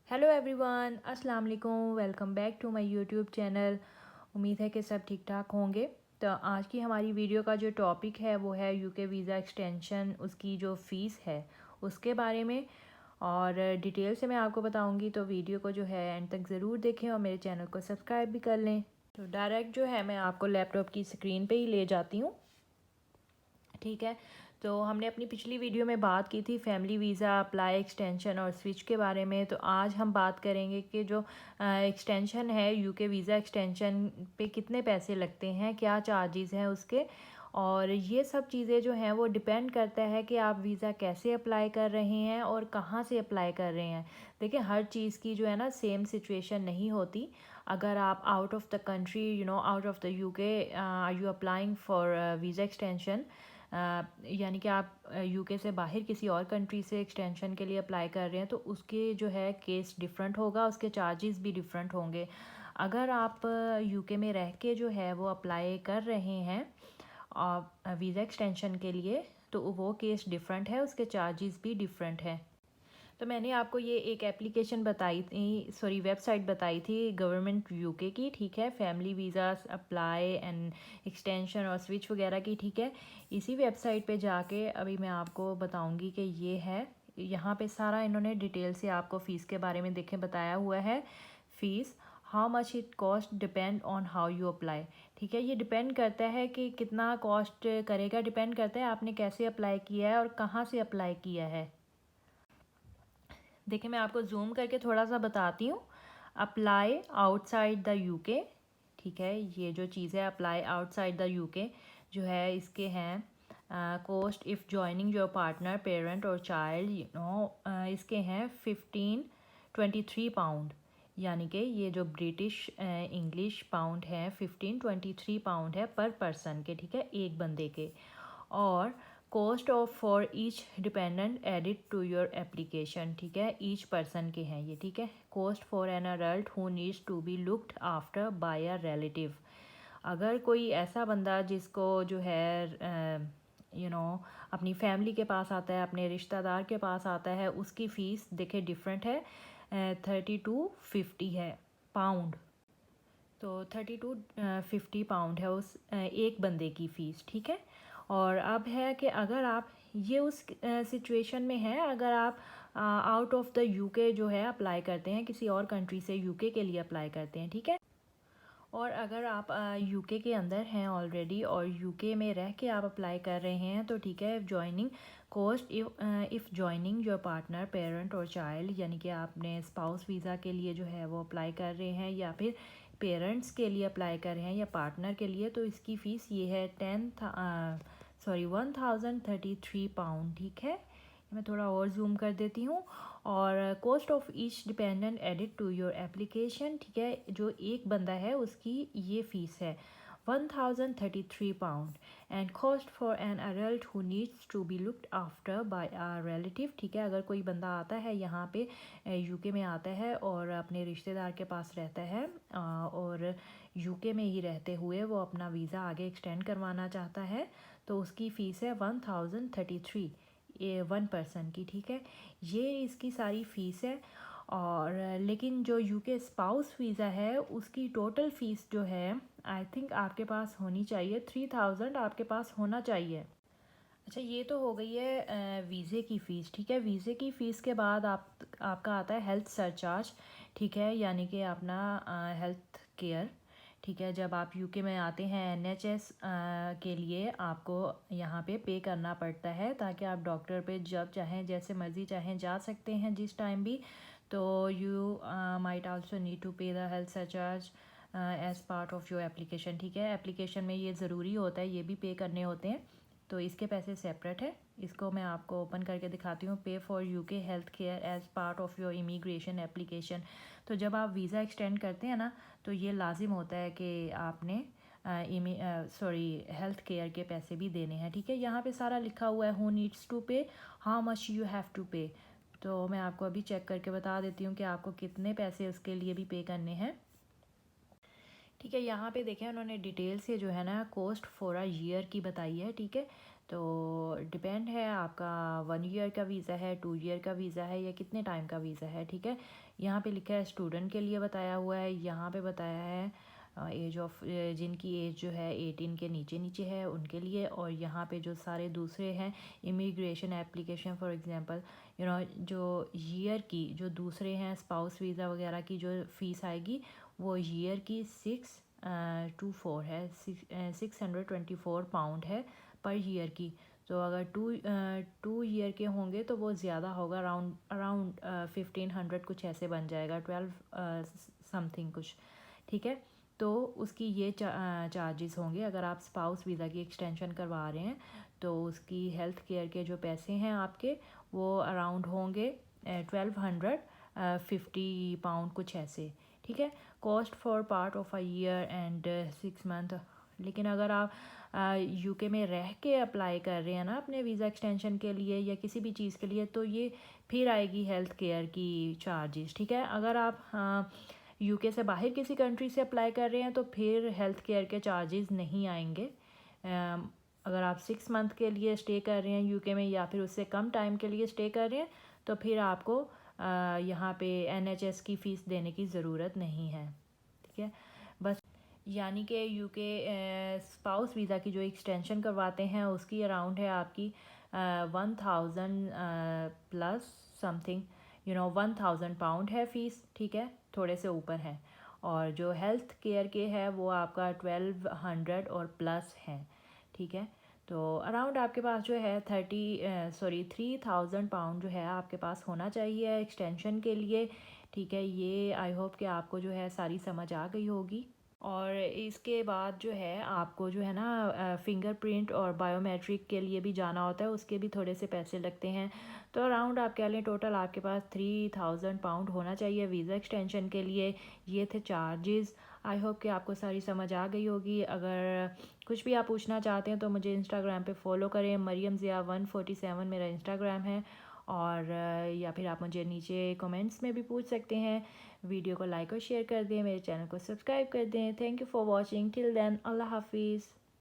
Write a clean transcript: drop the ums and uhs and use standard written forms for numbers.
Hello everyone, अस्सलाम वालेकुम। Welcome back to my YouTube channel. उम्मीद है कि सब ठीक ठाक होंगे। तो आज की हमारी वीडियो का जो टॉपिक है वो है यूके वीज़ा एक्सटेंशन, उसकी जो फ़ीस है उसके बारे में और डिटेल से मैं आपको बताऊंगी। तो वीडियो को जो है एंड तक ज़रूर देखें और मेरे चैनल को सब्सक्राइब भी कर लें। तो डायरेक्ट जो है मैं आपको लैपटॉप की स्क्रीन पे ही ले जाती हूँ। ठीक है, तो हमने अपनी पिछली वीडियो में बात की थी फैमिली वीज़ा अप्लाई एक्सटेंशन और स्विच के बारे में। तो आज हम बात करेंगे कि जो एक्सटेंशन है यूके वीज़ा एक्सटेंशन पे कितने पैसे लगते हैं, क्या चार्जेस हैं उसके। और ये सब चीज़ें जो हैं वो डिपेंड करता है कि आप वीज़ा कैसे अप्लाई कर रहे हैं और कहाँ से अप्लाई कर रहे हैं। देखिए, हर चीज़ की जो है ना सेम सिचुएशन नहीं होती। अगर आप out of the country, out of the UK are you applying for visa extension, यानी कि आप यूके से बाहर किसी और कंट्री से एक्सटेंशन के लिए अप्लाई कर रहे हैं, तो उसके जो है केस डिफरेंट होगा, उसके चार्जेस भी डिफरेंट होंगे। अगर आप यूके में रह के जो है वो अप्लाई कर रहे हैं वीज़ा एक्सटेंशन के लिए, तो वो केस डिफरेंट है, उसके चार्जेस भी डिफरेंट है। तो मैंने आपको ये एक एप्लीकेशन बताई थी, सॉरी वेबसाइट बताई थी गवर्नमेंट यूके की, ठीक है, family visa apply and extension और स्विच वगैरह की, ठीक है। इसी वेबसाइट पे जाके अभी मैं आपको बताऊंगी कि ये है, यहाँ पे सारा इन्होंने डिटेल से आपको फ़ीस के बारे में देखें बताया हुआ है। Fees how much it cost depend on how you apply. ठीक है, ये डिपेंड करता है कि कितना कॉस्ट करेगा, डिपेंड करता है आपने कैसे अप्लाई किया है और कहाँ से अप्लाई किया है। देखिए, मैं आपको जूम करके थोड़ा सा बताती हूँ। अप्लाई आउटसाइड द यूके, ठीक है, ये जो चीज़ है अप्लाई आउटसाइड द यूके जो है, इसके हैं cost if joining your partner parent और चाइल्ड, इसके हैं 1523 पाउंड। यानी कि ये जो ब्रिटिश इंग्लिश पाउंड है 1523 पाउंड है पर पर्सन के, ठीक है, एक बंदे के। और cost of for each dependent added to your application, ठीक है, ईच पर्सन के हैं ये, ठीक है। Cost for an adult who needs to be looked after by a relative. अगर कोई ऐसा बंदा जिसको जो है अपनी फैमिली के पास आता है, अपने रिश्तेदार के पास आता है, उसकी फ़ीस देखे डिफरेंट है, 3250 है पाउंड। तो 3250 है उस एक बंदे की फ़ीस, ठीक है। और अब है कि अगर आप ये उस सिचुएशन में है, अगर आप आउट ऑफ द यूके जो है अप्लाई करते हैं, किसी और कंट्री से यूके के लिए अप्लाई करते हैं, ठीक है। और अगर आप यूके के अंदर हैं ऑलरेडी और यूके में रह के आप अप्लाई कर रहे हैं, तो ठीक है, joining cost if joining your partner parent और चाइल्ड, यानी कि आपने स्पाउस वीज़ा के लिए जो है वो अप्लाई कर रहे हैं या फिर पेरेंट्स के लिए अप्लाई कर रहे हैं या पार्टनर के लिए, तो इसकी फ़ीस ये है 1033 पाउंड, ठीक है। मैं थोड़ा और जूम कर देती हूँ। और cost of each dependent added to your application, ठीक है, जो एक बंदा है उसकी ये फ़ीस है 1033 pound. And cost for an adult who needs to be looked after by a relative, ठीक है, अगर कोई बंदा आता है यहाँ पे यूके में आता है और अपने रिश्तेदार के पास रहता है और यूके में ही रहते हुए वो अपना वीज़ा आगे एक्सटेंड करवाना चाहता है, तो उसकी फ़ीस है 1033, ये वन पर्सन की, ठीक है। ये इसकी सारी फ़ीस है। और लेकिन जो यूके स्पाउस वीज़ा है उसकी टोटल फ़ीस जो है, आई थिंक आपके पास होनी चाहिए 3000, आपके पास होना चाहिए। अच्छा, ये तो हो गई है वीज़े की फ़ीस, ठीक है। वीज़े की फ़ीस के बाद आपका आता है हेल्थ सरचार्ज, ठीक है, यानी कि अपना हेल्थ केयर, ठीक है। जब आप यूके में आते हैं एनएचएस के लिए आपको यहाँ पे करना पड़ता है, ताकि आप डॉक्टर पे जब चाहें जैसे मर्ज़ी चाहें जा सकते हैं जिस टाइम भी। तो you might also need to pay the health surcharge as part of your application, ठीक है। एप्लीकेशन में ये ज़रूरी होता है, ये भी पे करने होते हैं, तो इसके पैसे सेपरेट है। इसको मैं आपको ओपन करके दिखाती हूँ। पे for UK health care as part of your immigration application. तो जब आप वीज़ा एक्सटेंड करते हैं ना, तो ये लाजिम होता है कि आपने हेल्थ केयर के पैसे भी देने हैं, ठीक है। यहाँ पे सारा लिखा हुआ है, who needs to pay, how much you have to pay. तो मैं आपको अभी चेक करके बता देती हूँ कि आपको कितने पैसे उसके लिए भी पे करने हैं, ठीक है। यहाँ पे देखें उन्होंने डिटेल से जो है ना कॉस्ट फॉर अ ईयर की बताई है, ठीक है। तो डिपेंड है आपका 1 ईयर का वीज़ा है, 2 ईयर का वीज़ा है या कितने टाइम का वीज़ा है, ठीक है। यहाँ पे लिखा है स्टूडेंट के लिए बताया हुआ है, यहाँ पे बताया है एज ऑफ जिनकी एज जो है 18 के नीचे नीचे है उनके लिए। और यहाँ पे जो सारे दूसरे हैं इमिग्रेशन एप्लीकेशन फॉर एग्जांपल जो ईयर की जो दूसरे हैं स्पाउस वीज़ा वगैरह की जो फ़ीस आएगी वो ईयर की 624 है, 624 पाउंड है पर ईयर की। तो अगर टू ईयर के होंगे तो वो ज़्यादा होगा, अराउंड 1500 कुछ ऐसे बन जाएगा, 12 समथिंग कुछ, ठीक है। तो उसकी ये चार्जेस होंगे। अगर आप स्पाउस वीज़ा की एक्सटेंशन करवा रहे हैं तो उसकी हेल्थ केयर के जो पैसे हैं आपके वो अराउंड होंगे 1250 पाउंड कुछ ऐसे, ठीक है। Cost for part of a year and 6 month. लेकिन अगर आप यूके में रह के अप्लाई कर रहे हैं ना अपने वीज़ा एक्सटेंशन के लिए या किसी भी चीज़ के लिए, तो ये फिर आएगी हेल्थ केयर की चार्जेस, ठीक है। अगर आप यूके से बाहर किसी कंट्री से अप्लाई कर रहे हैं तो फिर हेल्थ केयर के चार्जेस नहीं आएंगे। अगर आप 6 मंथ के लिए स्टे कर रहे हैं यूके में या फिर उससे कम टाइम के लिए स्टे कर रहे हैं तो फिर आपको यहाँ पे NHS की फ़ीस देने की ज़रूरत नहीं है, ठीक है। बस यानी कि यूके स्पाउस वीज़ा की जो एक्सटेंशन करवाते हैं उसकी अराउंड है आपकी 1000 प्लस समथिंग 1000 पाउंड है फ़ीस, ठीक है, थोड़े से ऊपर है। और जो हेल्थ केयर के है वो आपका 1200 और प्लस है, ठीक है। तो अराउंड आपके पास जो है 3000 पाउंड जो है आपके पास होना चाहिए एक्सटेंशन के लिए, ठीक है। ये आई होप कि आपको जो है सारी समझ आ गई होगी। और इसके बाद जो है आपको जो है ना फिंगरप्रिंट और बायोमेट्रिक के लिए भी जाना होता है, उसके भी थोड़े से पैसे लगते हैं। तो अराउंड आप कह लें टोटल आपके पास 3000 पाउंड होना चाहिए वीज़ा एक्सटेंशन के लिए। ये थे चार्जेस। आई होप कि आपको सारी समझ आ गई होगी। अगर कुछ भी आप पूछना चाहते हैं तो मुझे इंस्टाग्राम पे फॉलो करें, मरियम ज़िया 147 मेरा इंस्टाग्राम है। और या फिर आप मुझे नीचे कमेंट्स में भी पूछ सकते हैं। वीडियो को लाइक और शेयर कर दें, मेरे चैनल को सब्सक्राइब कर दें। Thank you for watching, till then अल्लाह हाफिज़।